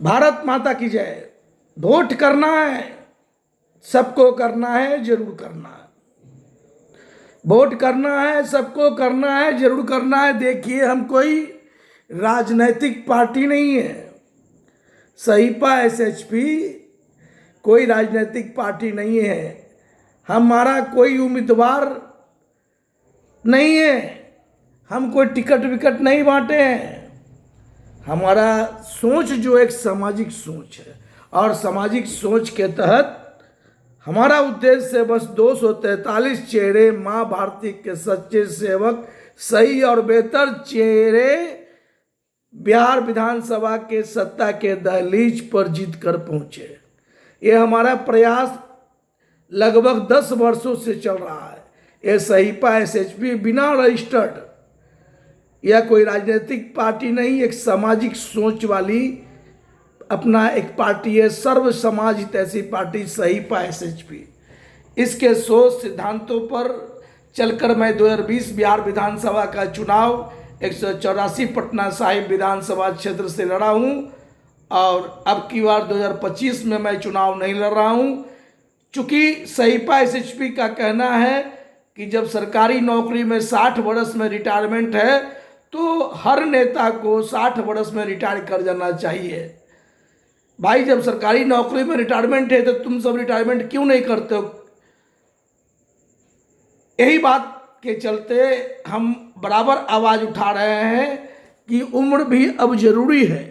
भारत माता की जय। वोट करना है, सबको करना है, जरूर करना है। वोट करना है, सबको करना है, जरूर करना है। देखिए, हम कोई राजनैतिक पार्टी नहीं है। सहीपा एसएचपी कोई राजनीतिक पार्टी नहीं है। हमारा कोई उम्मीदवार नहीं है। हम कोई टिकट विकट नहीं बांटे हैं। हमारा सोच जो एक सामाजिक सोच है, और सामाजिक सोच के तहत हमारा उद्देश्य है बस 243 चेहरे माँ भारती के सच्चे सेवक, सही और बेहतर चेहरे बिहार विधानसभा के सत्ता के दहलीज पर जीत कर पहुंचे। ये हमारा प्रयास लगभग 10 वर्षों से चल रहा है। ये सहीपा एसएचपी बिना रजिस्टर्ड या कोई राजनीतिक पार्टी नहीं, एक सामाजिक सोच वाली अपना एक पार्टी है, सर्व समाज हितैषी पार्टी सहीपा एसएचपी। इसके सोच सिद्धांतों पर चलकर मैं 2020 बिहार विधानसभा का चुनाव 184 पटना साहिब विधानसभा क्षेत्र से लड़ा हूं, और अब की बार 2025 में मैं चुनाव नहीं लड़ रहा हूं। चूंकि सहीपा एसएचपी का कहना है कि जब सरकारी नौकरी में 60 वर्ष में रिटायरमेंट है तो हर नेता को 60 वर्ष में रिटायर कर जाना चाहिए। भाई, जब सरकारी नौकरी में रिटायरमेंट है तो तुम सब रिटायरमेंट क्यों नहीं करते हो? यही बात के चलते हम बराबर आवाज उठा रहे हैं कि उम्र भी अब जरूरी है।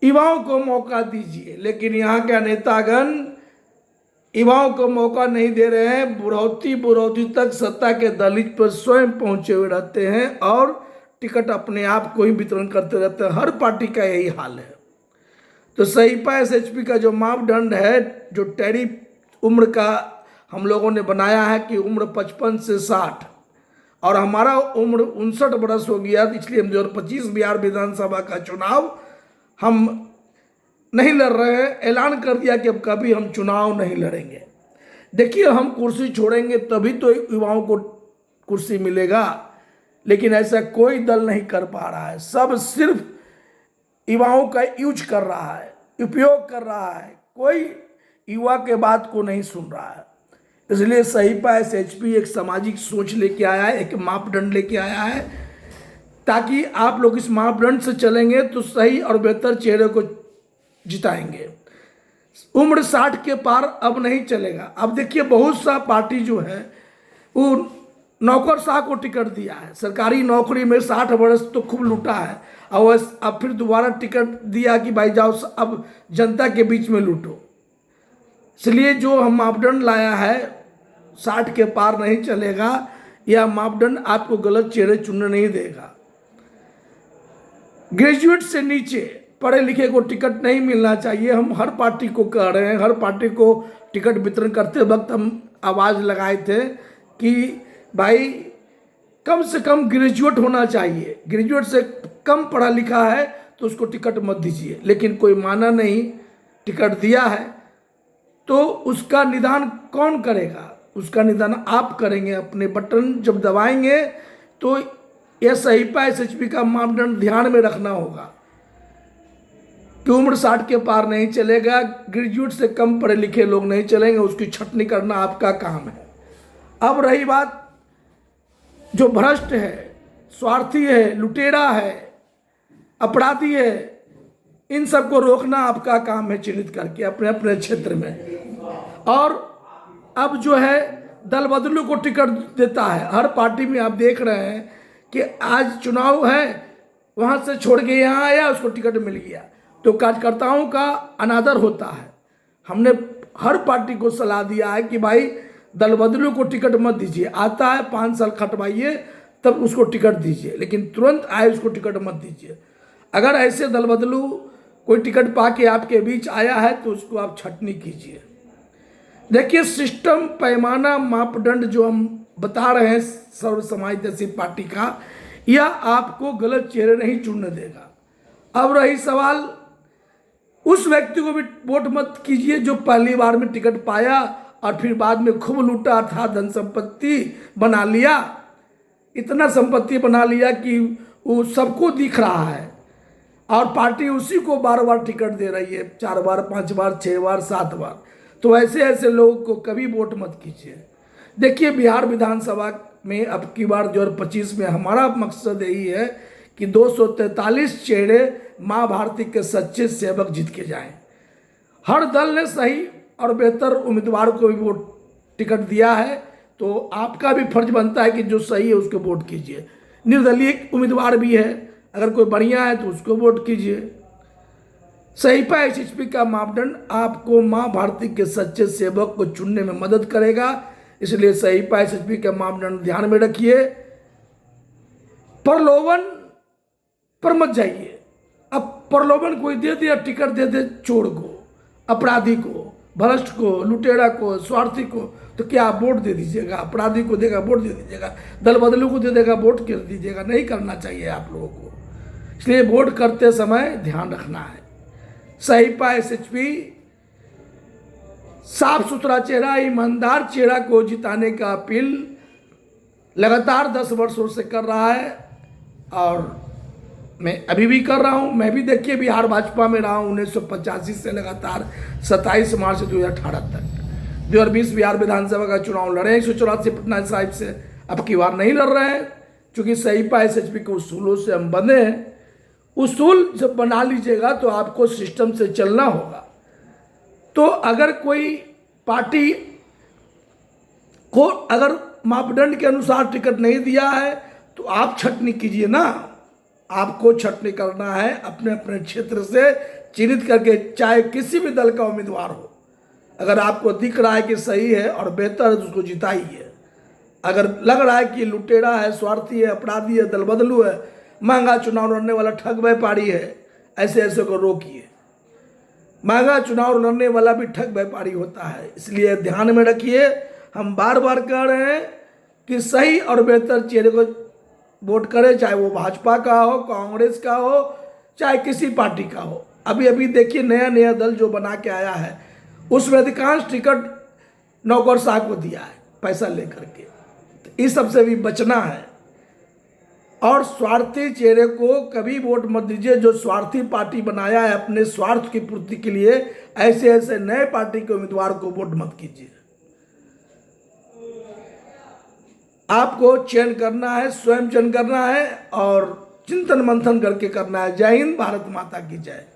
युवाओं को मौका दीजिए, लेकिन यहाँ के नेतागण युवाओं को मौका नहीं दे रहे हैं। बुढ़ौती तक सत्ता के दहलीज पर स्वयं पहुंचे हुए रहते हैं और टिकट अपने आप को ही वितरण करते रहते हैं। हर पार्टी का यही हाल है। तो सहीपा एसएचपी का जो मापदंड है, जो टैरिफ उम्र का हम लोगों ने बनाया है कि उम्र 55 से 60, और हमारा उम्र 59 वर्ष हो गया, इसलिए हम 2025 बिहार विधानसभा का चुनाव हम नहीं लड़ रहे हैं। ऐलान कर दिया कि अब कभी हम चुनाव नहीं लड़ेंगे। देखिए, हम कुर्सी छोड़ेंगे तभी तो युवाओं को कुर्सी मिलेगा, लेकिन ऐसा कोई दल नहीं कर पा रहा है। सब सिर्फ युवाओं का यूज कर रहा है, उपयोग कर रहा है। कोई युवा के बात को नहीं सुन रहा है। इसलिए सहीपा एसएचपी एक सामाजिक सोच लेके आया है, एक मापदंड लेके आया है, ताकि आप लोग इस मापदंड से चलेंगे तो सही और बेहतर चेहरे को जिताएंगे। उम्र 60 के पार अब नहीं चलेगा। अब देखिए, बहुत सा पार्टी जो है वो नौकरशाह को टिकट दिया है। सरकारी नौकरी में 60 वर्ष तो खूब लूटा है, और अब फिर दोबारा टिकट दिया कि भाई जाओ अब जनता के बीच में लूटो। इसलिए जो हम मापदंड लाया है, 60 के पार नहीं चलेगा। यह मापदंड आपको गलत चेहरे चुनने नहीं देगा। ग्रेजुएट से नीचे पढ़े लिखे को टिकट नहीं मिलना चाहिए। हम हर पार्टी को कह रहे हैं, हर पार्टी को टिकट वितरण करते वक्त हम आवाज़ लगाए थे कि भाई कम से कम ग्रेजुएट होना चाहिए। ग्रेजुएट से कम पढ़ा लिखा है तो उसको टिकट मत दीजिए, लेकिन कोई माना नहीं, टिकट दिया है तो उसका निदान कौन करेगा? उसका निदान आप करेंगे। अपने बटन जब दबाएंगे तो यह सहीपा एसएचपी का मापदंड ध्यान में रखना होगा कि उम्र 60 के पार नहीं चलेगा। ग्रेजुएट से कम पढ़े लिखे लोग नहीं चलेंगे, उसकी छटनी करना आपका काम है। अब रही बात जो भ्रष्ट है, स्वार्थी है, लुटेरा है, अपराधी है, इन सबको रोकना आपका काम है, चिन्हित करके अपने अपने क्षेत्र में। और अब जो है दल बदलू को टिकट देता है। हर पार्टी में आप देख रहे हैं कि आज चुनाव है, वहाँ से छोड़ के यहाँ आया, उसको टिकट मिल गया। तो कार्यकर्ताओं का अनादर होता है। हमने हर पार्टी को सलाह दिया है कि भाई दल बदलू को टिकट मत दीजिए। आता है 5 साल खटवाइए, तब उसको टिकट दीजिए, लेकिन तुरंत आए उसको टिकट मत दीजिए। अगर ऐसे दल बदलू कोई टिकट पाके आपके बीच आया है तो उसको आप छटनी कीजिए। देखिए, सिस्टम, पैमाना, मापदंड जो हम बता रहे हैं सर्व समाज जैसी पार्टी का, यह आपको गलत चेहरे नहीं चुनने देगा। अब रही सवाल, उस व्यक्ति को भी वोट मत कीजिए जो पहली बार में टिकट पाया और फिर बाद में खूब लूटा था, धन संपत्ति बना लिया, इतना संपत्ति बना लिया कि वो सबको दिख रहा है। और पार्टी उसी को बार बार टिकट दे रही है, 4 बार 5 बार 6 बार 7 बार। तो ऐसे ऐसे लोगों को कभी वोट मत कीजिए। देखिए बिहार विधानसभा में अब की बार 2025 में हमारा मकसद यही है कि 243 चेहरे माँ भारती के सच्चे सेवक जीत के जाएं। हर दल ने सही और बेहतर उम्मीदवार को भी वोट टिकट दिया है, तो आपका भी फर्ज बनता है कि जो सही है उसको वोट कीजिए। निर्दलीय उम्मीदवार भी है, अगर कोई बढ़िया है तो उसको वोट कीजिए। सहीपा एसएचपी का मापदंड आपको माँ भारती के सच्चे सेवक को चुनने में मदद करेगा, इसलिए सहीपा एसएचपी का मापदंड ध्यान में रखिए। प्रलोभन पर मत जाइए। अब प्रलोभन कोई दे दिया, टिकट दे दे चोर को, अपराधी को, भ्रष्ट को, लुटेरा को, स्वार्थी को, तो क्या आप वोट दे दीजिएगा? अपराधी को देगा वोट दे दीजिएगा, दल बदलू को दे देगा वोट कर दीजिएगा? नहीं करना चाहिए आप लोगों को। इसलिए वोट करते समय ध्यान रखना है। सहीपा एसएचपी साफ सुथरा चेहरा, ईमानदार चेहरा को जिताने का अपील लगातार 10 वर्षों से कर रहा है और मैं अभी भी कर रहा हूं। मैं भी देखिए बिहार भाजपा में रहा हूं 1985 से लगातार 27 मार्च 2018 तक। 2020 बिहार विधानसभा का चुनाव लड़े 184 पटना साहिब से, अब की बार नहीं लड़ रहे हैं क्योंकि सहीपा एसएचपी के उसूलों से हम बंधे हैं। उसूल जब बना लीजिएगा तो आपको सिस्टम से चलना होगा। तो अगर कोई पार्टी को अगर मापदंड के अनुसार टिकट नहीं दिया है तो आप छटनी कीजिए ना। आपको छटनी करना है अपने अपने क्षेत्र से चिन्हित करके, चाहे किसी भी दल का उम्मीदवार हो। अगर आपको दिख रहा है कि सही है और बेहतर है तो उसको जिताइए। अगर लग रहा है कि लुटेरा है, स्वार्थी है, अपराधी है, दल बदलू है, महंगा चुनाव लड़ने वाला ठग व्यापारी है, ऐसे ऐसे को रोकिए। महंगा चुनाव लड़ने वाला भी ठग व्यापारी होता है, इसलिए ध्यान में रखिए। हम बार बार कह रहे हैं कि सही और बेहतर चेहरे को वोट करें, चाहे वो भाजपा का हो, कांग्रेस का हो, चाहे किसी पार्टी का हो। अभी अभी देखिए नया नया दल जो बना के आया है उसमें अधिकांश टिकट नौकरशाह को दिया है पैसा लेकर के। तो इस सब से भी बचना है और स्वार्थी चेहरे को कभी वोट मत दीजिए। जो स्वार्थी पार्टी बनाया है अपने स्वार्थ की पूर्ति के लिए, ऐसे ऐसे नए पार्टी के उम्मीदवार को वोट मत कीजिए। आपको चयन करना है, स्वयं चयन करना है और चिंतन मंथन करके करना है। जय हिंद, भारत माता की जय।